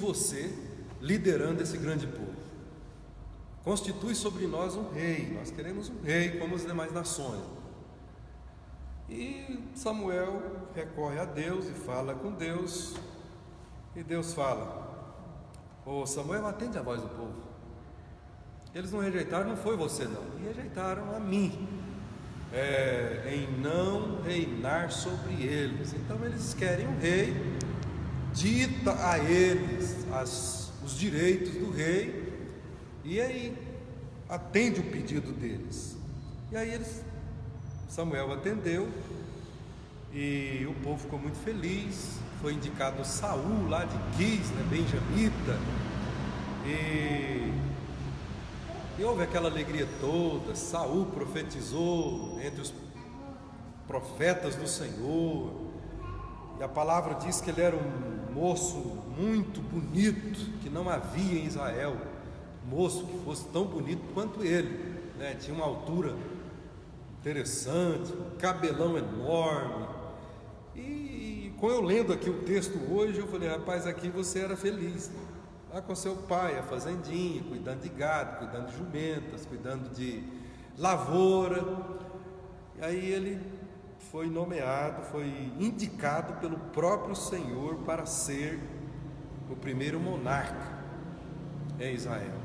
você liderando esse grande povo. Constitui sobre nós um rei, nós queremos um rei como as demais nações. E Samuel recorre a Deus e fala com Deus, e Deus fala: ô Samuel, atende a voz do povo. Eles não rejeitaram, não foi você não, rejeitaram a mim, em não reinar sobre eles. Então eles querem um rei, dita a eles os direitos do rei, e aí atende o pedido deles. E aí Samuel atendeu, e o povo ficou muito feliz. Foi indicado Saul lá de Quis, benjamita, e houve aquela alegria toda. Saul profetizou entre os profetas do Senhor, e a palavra diz que ele era um moço muito bonito, que não havia em Israel moço que fosse tão bonito quanto ele, tinha uma altura interessante, um cabelão enorme. E quando eu lendo aqui o texto hoje, eu falei: rapaz, aqui você era feliz, lá com seu pai, a fazendinha, cuidando de gado, cuidando de jumentas, cuidando de lavoura. E aí ele foi nomeado, foi indicado pelo próprio Senhor para ser o primeiro monarca em Israel.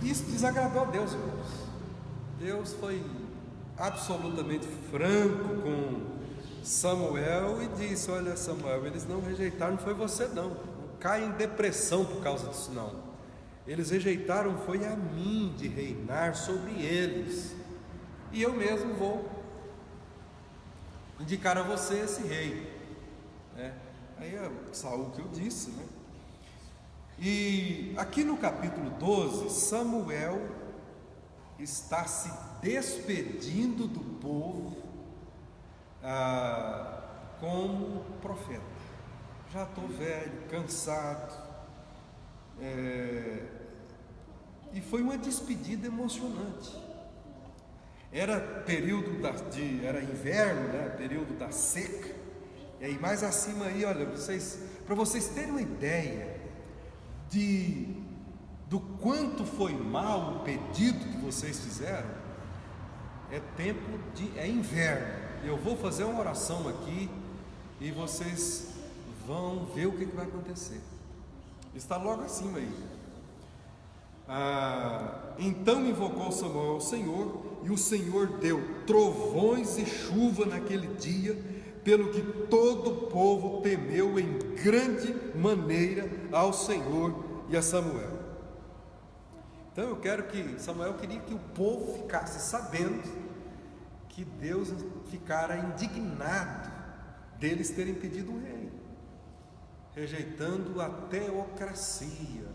Isso desagradou a Deus, irmãos. Deus foi absolutamente franco com Samuel e disse: olha, Samuel, eles não rejeitaram, não foi você não caia em depressão por causa disso não. Eles rejeitaram foi a mim de reinar sobre eles, e eu mesmo vou indicar a você esse rei, Aí é Saul que eu disse, E aqui no capítulo 12, Samuel está se despedindo do povo como profeta. Já estou velho, cansado, e foi uma despedida emocionante. Era período era inverno, período da seca. E aí mais acima aí, olha, para vocês terem uma ideia do quanto foi mal o pedido que vocês fizeram, é inverno. Eu vou fazer uma oração aqui e vocês vão ver o que vai acontecer. Está logo acima aí. Então invocou Samuel ao Senhor, e o Senhor deu trovões e chuva naquele dia, pelo que todo o povo temeu em grande maneira ao Senhor e a Samuel. Então Samuel queria que o povo ficasse sabendo que Deus ficara indignado deles terem pedido um rei, rejeitando a teocracia,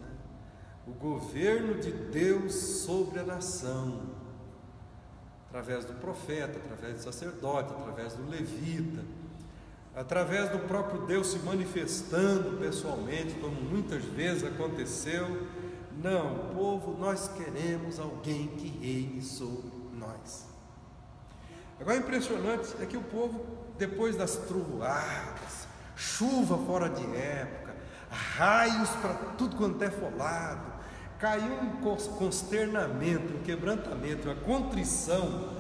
o governo de Deus sobre a nação, através do profeta, através do sacerdote, através do levita, através do próprio Deus se manifestando pessoalmente, como muitas vezes aconteceu. Não, povo, nós queremos alguém que reine sobre nós. Agora, impressionante é que o povo, depois das trovoadas, chuva fora de época, raios para tudo quanto é folado, caiu um consternamento, um quebrantamento, uma contrição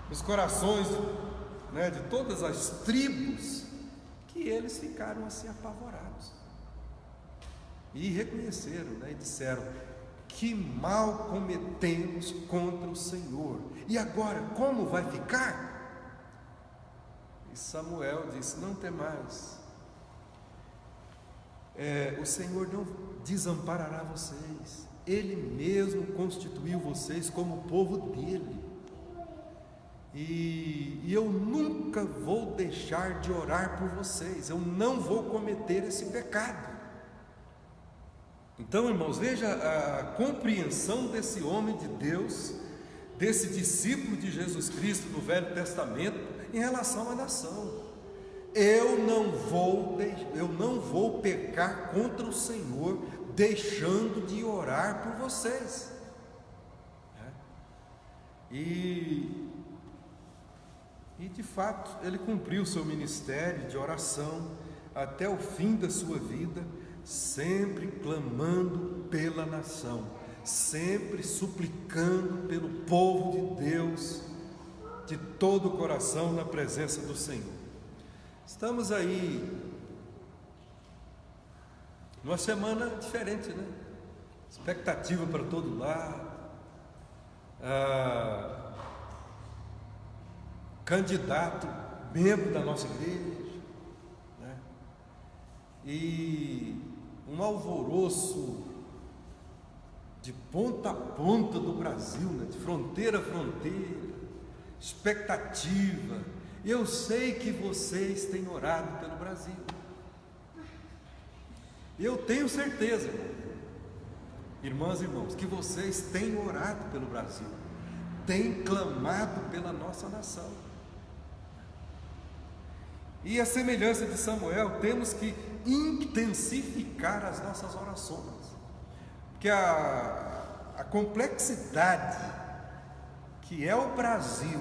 nos corações de todas as tribos, que eles ficaram assim apavorados e reconheceram, e disseram: que mal cometemos contra o Senhor, e agora como vai ficar? E Samuel disse: não temais, o Senhor não desamparará vocês, Ele mesmo constituiu vocês como povo dele, e eu nunca vou deixar de orar por vocês, eu não vou cometer esse pecado. Então, irmãos, veja a compreensão desse homem de Deus, desse discípulo de Jesus Cristo no Velho Testamento, em relação à nação. Eu não vou pecar contra o Senhor, deixando de orar por vocês. E de fato, ele cumpriu o seu ministério de oração até o fim da sua vida, sempre clamando pela nação, sempre suplicando pelo povo de Deus, de todo o coração, na presença do Senhor. Estamos aí numa semana diferente, né? Expectativa para todo lado, candidato, membro da nossa igreja, né? E um alvoroço de ponta a ponta do Brasil, né? De fronteira a fronteira, expectativa. Eu sei que vocês têm orado pelo Brasil. Eu tenho certeza, irmãs e irmãos, que vocês têm orado pelo Brasil, têm clamado pela nossa nação. E a semelhança de Samuel, temos que intensificar as nossas orações, porque a complexidade que é o Brasil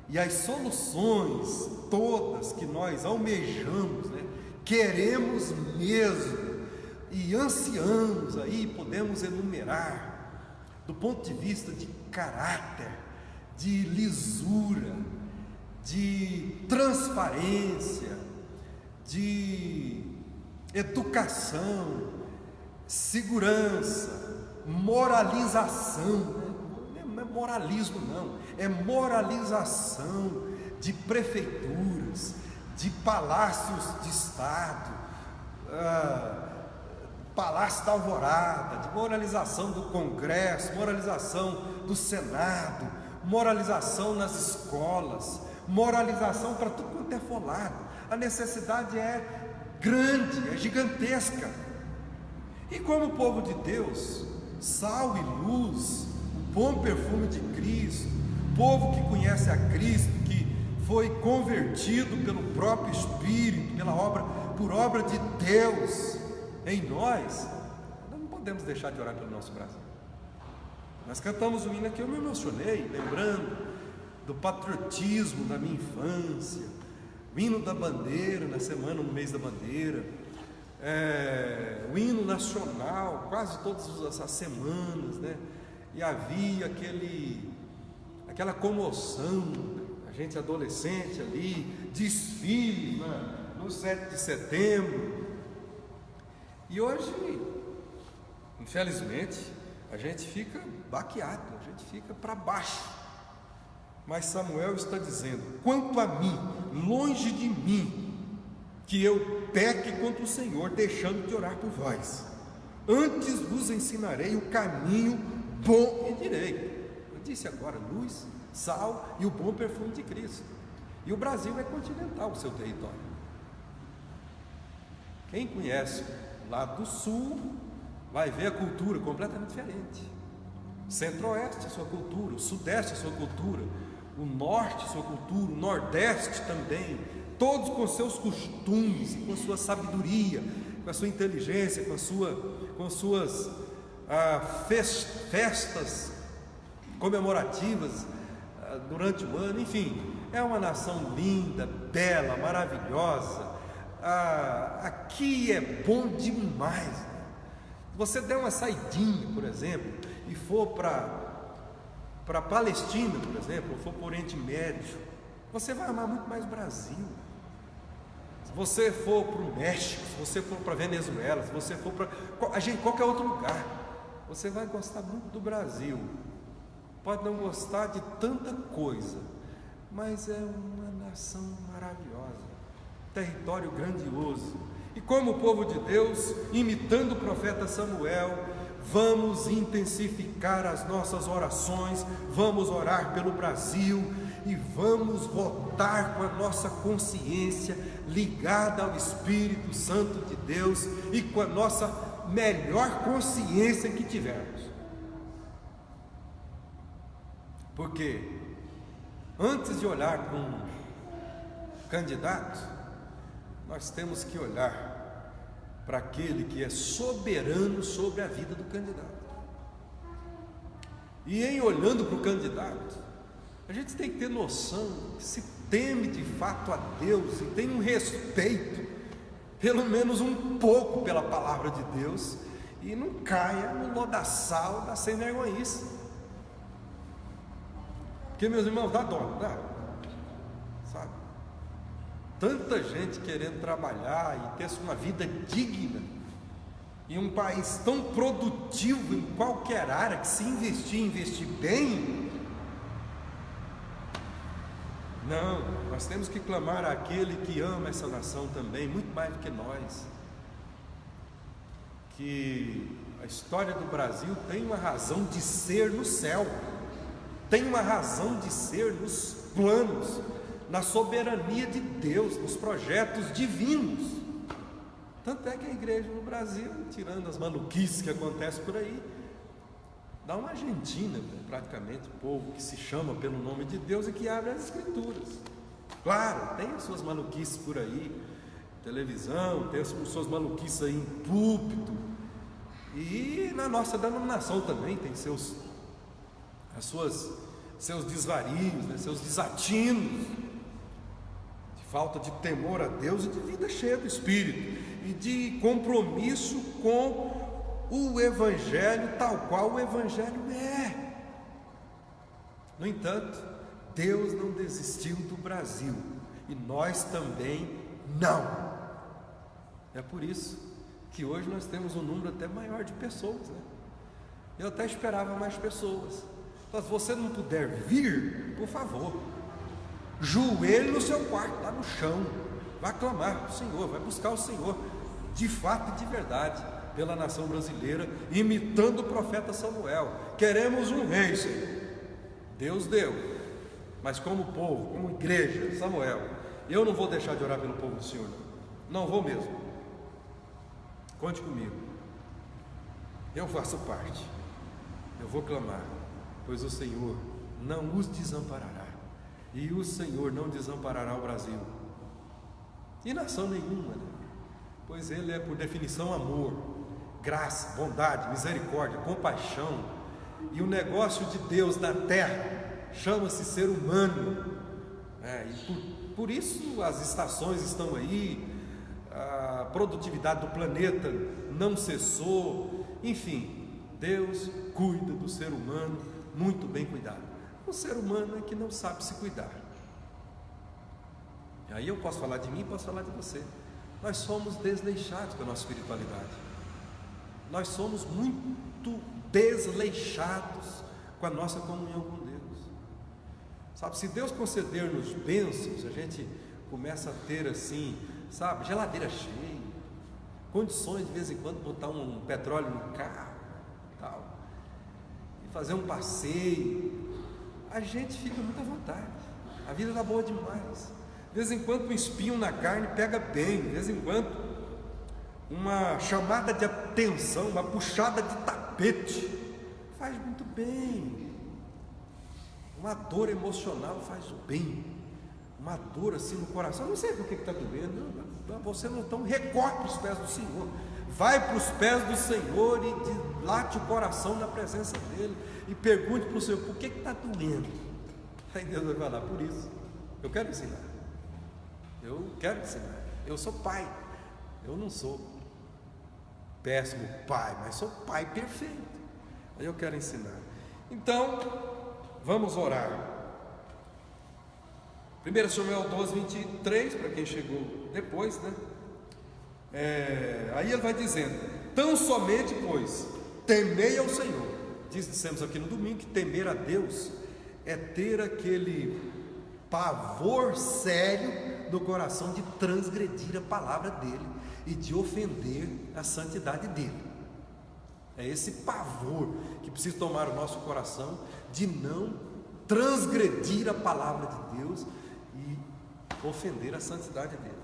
e as soluções todas que nós almejamos, né, queremos mesmo e ansiamos aí, podemos enumerar, do ponto de vista de caráter, de lisura, de transparência, de educação, segurança, moralização, não é moralismo não, é moralização de prefeituras, de palácios de Estado, Palácio da Alvorada, de moralização do Congresso, moralização do Senado, moralização nas escolas, moralização para tudo quanto é for lado. A necessidade é grande, é gigantesca. E como o povo de Deus, sal e luz, o bom perfume de Cristo, povo que conhece a Cristo, que foi convertido pelo próprio Espírito, por obra de Deus em nós não podemos deixar de orar pelo nosso Brasil. Nós cantamos um hino aqui, eu me emocionei, lembrando do patriotismo da minha infância, o hino da bandeira, na semana, no mês da bandeira, o hino nacional, quase todas as semanas, né? E havia aquela comoção, a gente adolescente ali, desfile, né? No 7 de setembro, e hoje, infelizmente, a gente fica baqueado, a gente fica para baixo. Mas Samuel está dizendo: quanto a mim, longe de mim, que eu peque contra o Senhor, deixando de orar por vós. Antes vos ensinarei o caminho bom e direito. Eu disse agora, luz, sal e o bom perfume de Cristo. E o Brasil é continental, o seu território. Quem conhece o lado do sul vai ver a cultura completamente diferente. Centro-oeste, a sua cultura, o sudeste, a sua cultura, o norte, a sua cultura, o nordeste também, todos com seus costumes, com a sua sabedoria, com a sua inteligência, com as suas festas comemorativas durante o ano, enfim, é uma nação linda, bela, maravilhosa. Aqui é bom demais, né? Você der uma saidinha, por exemplo, e for para a Palestina, por exemplo, ou for para o Oriente Médio, você vai amar muito mais o Brasil. Se você for para o México, se você for para a Venezuela, se você for para qualquer outro lugar, você vai gostar muito do Brasil. Pode não gostar de tanta coisa, mas é uma nação maravilhosa, território grandioso. E como o povo de Deus, imitando o profeta Samuel, vamos intensificar as nossas orações, vamos orar pelo Brasil e vamos votar com a nossa consciência ligada ao Espírito Santo de Deus e com a nossa melhor consciência que tivermos. Porque antes de olhar para um candidato, nós temos que olhar para aquele que é soberano sobre a vida do candidato. E em olhando para o candidato, a gente tem que ter noção que se teme de fato a Deus e tem um respeito pelo menos um pouco pela palavra de Deus e não caia no lodaçal da sem vergonhice. Porque, meus irmãos, dá dó, dá, sabe? Tanta gente querendo trabalhar e ter uma vida digna, e um país tão produtivo em qualquer área, que se investir bem. Não, nós temos que clamar àquele que ama essa nação também, muito mais do que nós. Que a história do Brasil tem uma razão de ser no céu, tem uma razão de ser nos planos, na soberania de Deus, nos projetos divinos. Tanto é que a igreja no Brasil, tirando as maluquices que acontecem por aí, dá uma Argentina, praticamente, o povo que se chama pelo nome de Deus e que abre as escrituras. Claro, tem as suas maluquices por aí, televisão, tem as suas maluquices aí em púlpito, e na nossa denominação também tem seus desvarios, né, seus desatinos, de falta de temor a Deus e de vida cheia do Espírito, e de compromisso com o Evangelho tal qual o Evangelho é. No entanto, Deus não desistiu do Brasil, e nós também não. É por isso que hoje nós temos um número até maior de pessoas, né? Eu até esperava mais pessoas. Então, se você não puder vir, por favor, joelhe no seu quarto, lá no chão, vai clamar o Senhor, vai buscar o Senhor, de fato e de verdade, pela nação brasileira, imitando o profeta Samuel. Queremos um rei, Senhor. Deus deu, mas como povo, como igreja, Samuel, eu não vou deixar de orar pelo povo do Senhor, não vou mesmo. Conte comigo, eu faço parte, eu vou clamar, pois o Senhor não os desamparará, e o Senhor não desamparará o Brasil, e nação nenhuma, né? Pois Ele é, por definição, amor, graça, bondade, misericórdia, compaixão, e o negócio de Deus na terra chama-se ser humano, e por isso as estações estão aí, a produtividade do planeta não cessou, enfim, Deus cuida do ser humano muito bem cuidado. O ser humano é que não sabe se cuidar. E aí eu posso falar de mim, posso falar de você. Nós somos desleixados com a nossa espiritualidade, nós somos muito desleixados com a nossa comunhão com Deus, sabe? Se Deus conceder-nos bênçãos, a gente começa a ter assim, sabe, geladeira cheia, condições de vez em quando botar um petróleo no carro, tal, e fazer um passeio, a gente fica muito à vontade, a vida está boa demais. De vez em quando um espinho na carne pega bem, de vez em quando uma chamada de atenção, uma puxada de tapete faz muito bem, uma dor emocional faz bem, uma dor assim no coração, não sei por que está doendo, você não então recorre para os pés do Senhor, vai para os pés do Senhor e dilate o coração na presença dEle e pergunte para o Senhor, por que está doendo? Aí Deus vai falar, por isso, eu quero ensinar. Eu sou pai, eu não sou péssimo pai, mas sou pai perfeito, aí eu quero ensinar. Então, vamos orar. 1 Samuel 12, 23, para quem chegou depois, né? Aí ele vai dizendo, tão somente, pois, temei ao Senhor. Dissemos aqui no domingo que temer a Deus é ter aquele pavor sério no coração de transgredir a palavra dele e de ofender a santidade dele. É esse pavor que precisa tomar o nosso coração de não transgredir a palavra de Deus e ofender a santidade dele.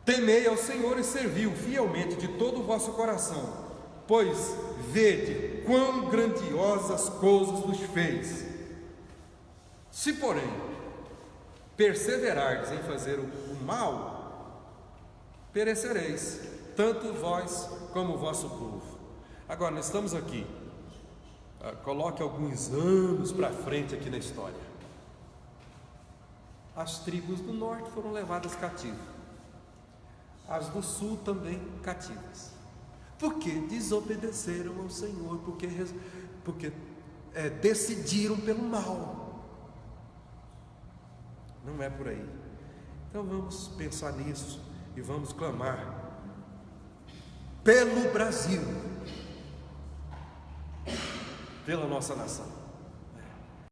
Temei ao Senhor e servi-o fielmente de todo o vosso coração, pois vede quão grandiosas coisas vos fez. Se porém perseverardes em fazer o mal, perecereis, tanto vós como o vosso povo. Agora, nós estamos aqui, coloque alguns anos para frente aqui na história. As tribos do norte foram levadas cativas. as do sul também cativas, porque desobedeceram ao Senhor, porque decidiram pelo mal. Não é por aí. Então vamos pensar nisso e vamos clamar pelo Brasil, pela nossa nação.